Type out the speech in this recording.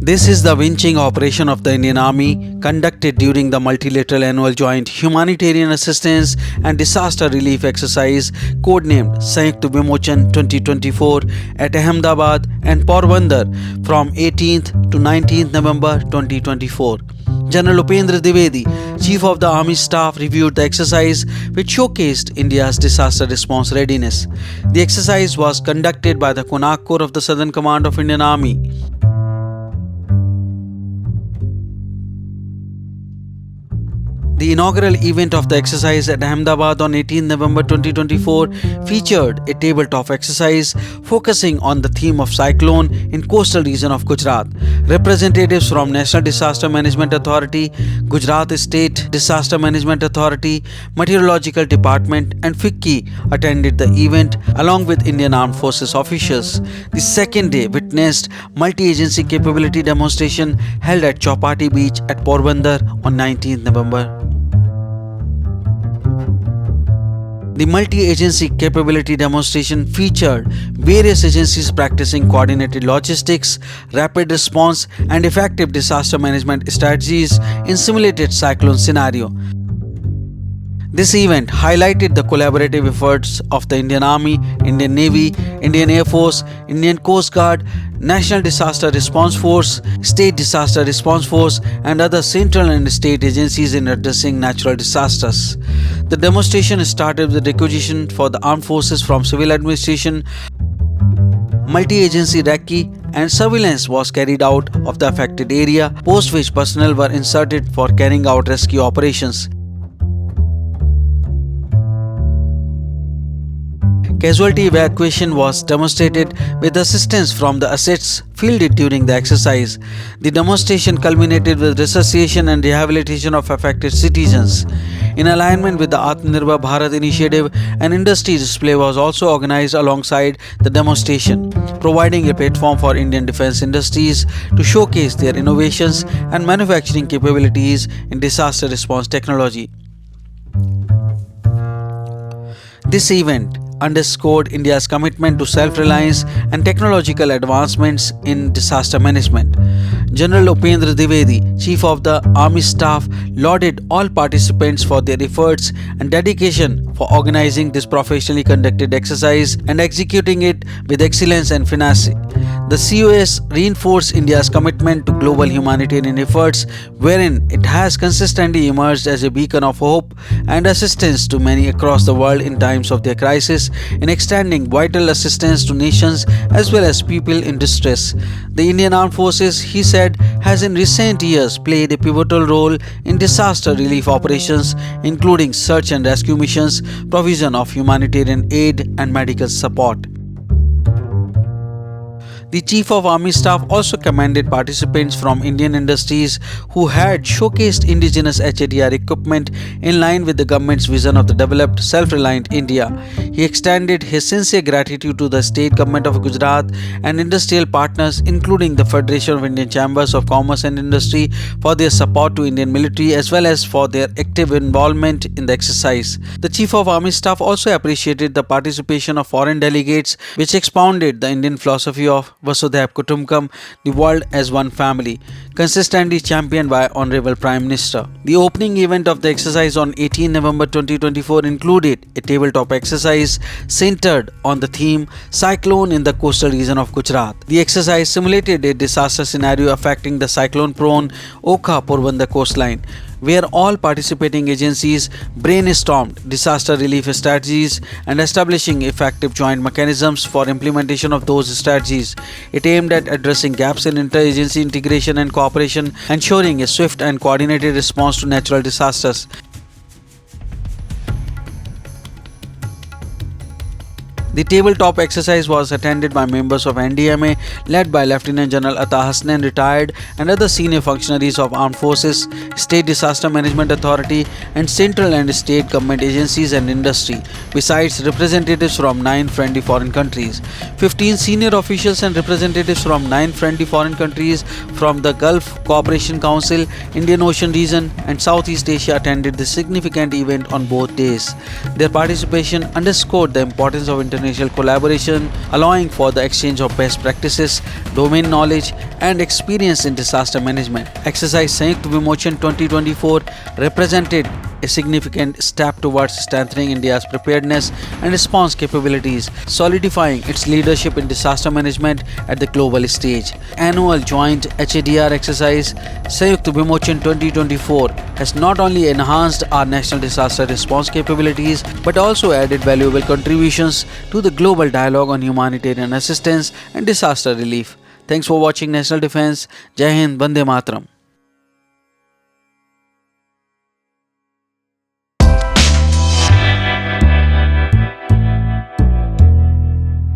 This is the winching operation of the Indian Army conducted during the Multilateral Annual Joint Humanitarian Assistance and Disaster Relief Exercise codenamed Sanyukt Vimochan 2024 at Ahmedabad and Porbandar from 18th to 19th November 2024. General Upendra Dwivedi, Chief of the Army Staff, reviewed the exercise which showcased India's disaster response readiness. The exercise was conducted by the Konak Corps of the Southern Command of Indian Army. The inaugural event of the exercise at Ahmedabad on 18 November 2024 featured a tabletop exercise focusing on the theme of cyclone in coastal region of Gujarat. Representatives from National Disaster Management Authority, Gujarat State Disaster Management Authority, Meteorological Department and FICCI attended the event along with Indian Armed Forces officials. The second day witnessed multi-agency capability demonstration held at Chowpatty Beach at Porbandar on 19th November. The multi-agency capability demonstration featured various agencies practicing coordinated logistics, rapid response, and effective disaster management strategies in simulated cyclone scenario. This event highlighted the collaborative efforts of the Indian Army, Indian Navy, Indian Air Force, Indian Coast Guard, National Disaster Response Force, State Disaster Response Force, and other central and state agencies in addressing natural disasters. The demonstration started with requisition for the armed forces from civil administration. Multi-agency recce and surveillance was carried out of the affected area, post which personnel were inserted for carrying out rescue operations. Casualty evacuation was demonstrated with assistance from the assets fielded during the exercise. The demonstration culminated with resuscitation and rehabilitation of affected citizens. In alignment with the Atmanirbhar Bharat initiative, an industry display was also organized alongside the demonstration, providing a platform for Indian defense industries to showcase their innovations and manufacturing capabilities in disaster response technology. This event underscored India's commitment to self-reliance and technological advancements in disaster management. General Upendra Dwivedi, Chief of the Army Staff, lauded all participants for their efforts and dedication for organizing this professionally conducted exercise and executing it with excellence and finesse. The COS reinforced India's commitment to global humanitarian efforts, wherein it has consistently emerged as a beacon of hope and assistance to many across the world in times of their crisis, in extending vital assistance to nations as well as people in distress. The Indian Armed Forces, he said, has in recent years played a pivotal role in disaster relief operations, including search and rescue missions, provision of humanitarian aid and medical support. The Chief of Army Staff also commended participants from Indian industries who had showcased indigenous HADR equipment in line with the government's vision of the developed, self-reliant India. He extended his sincere gratitude to the State Government of Gujarat and industrial partners, including the Federation of Indian Chambers of Commerce and Industry, for their support to Indian military as well as for their active involvement in the exercise. The Chief of Army Staff also appreciated the participation of foreign delegates, which expounded the Indian philosophy of Vasudhaiv Kutumbakam, the world as one family, consistently championed by Honorable Prime Minister. The opening event of the exercise on 18 November 2024 included a tabletop exercise centered on the theme Cyclone in the Coastal Region of Gujarat. The exercise simulated a disaster scenario affecting the cyclone-prone Okha-Porbandar coastline, where all participating agencies brainstormed disaster relief strategies and establishing effective joint mechanisms for implementation of those strategies. It aimed at addressing gaps in interagency integration and cooperation, ensuring a swift and coordinated response to natural disasters. The tabletop exercise was attended by members of NDMA led by Lieutenant General Atta Hasnain, retired, and other senior functionaries of Armed Forces, State Disaster Management Authority, and central and state government agencies and industry, besides representatives from 9 friendly foreign countries. 15 senior officials and representatives from 9 friendly foreign countries from the Gulf Cooperation Council, Indian Ocean region, and Southeast Asia attended this significant event on both days. Their participation underscored the importance of international international collaboration, allowing for the exchange of best practices, domain knowledge, and experience in disaster management. Exercise Sanyukt Vimochan 2024 represented a significant step towards strengthening India's preparedness and response capabilities, solidifying its leadership in disaster management at the global stage. Annual joint HADR exercise Sanyukt Vimochan 2024 has not only enhanced our national disaster response capabilities but also added valuable contributions to the global dialogue on humanitarian assistance and disaster relief. Thanks for watching National Defense. Jai Hind, Vande Mataram.